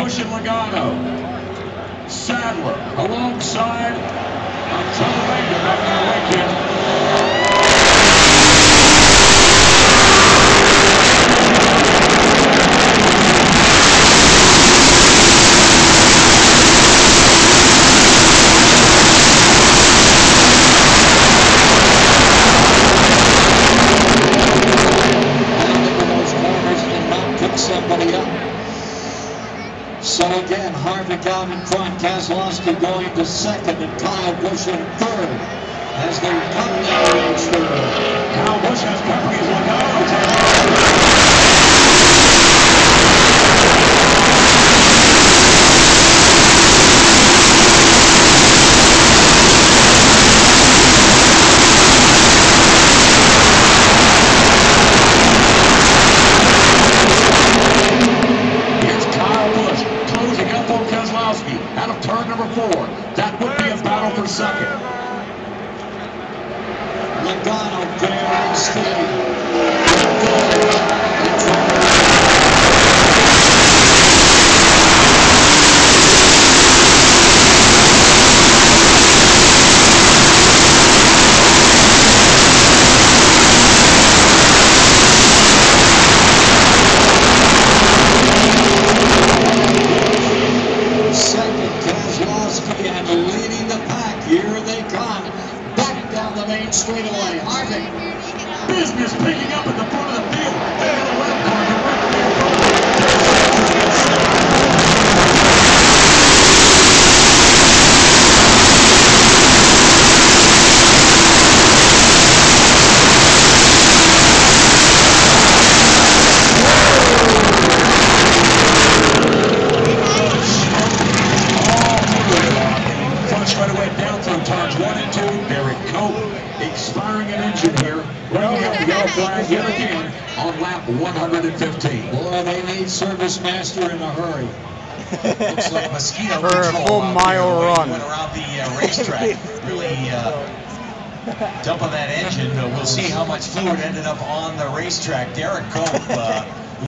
Busch and Logano. Sadler alongside Pennsylvania back in the weekend. Somebody up. So again, Harvick out in front, Keselowski going to second, and Kyle Busch in third as they come down the third. Kyle Busch has company as Logano. Out of turn number 4. That would be a battle for second. Logano very steady. And leading the pack, here they come, back down the main straightaway. Harvick, business picking up at the front of the field. They got a lap car. Right away down through turns 1 and 2. Derek Cope expiring an engine here, bringing up the yellow flag yet again on lap 115. Boy, they need Service Master in a hurry. Looks like mosquito for a full mile run. Went around the racetrack, really dumping that engine. We'll see how much fluid ended up on the racetrack. Derek Cope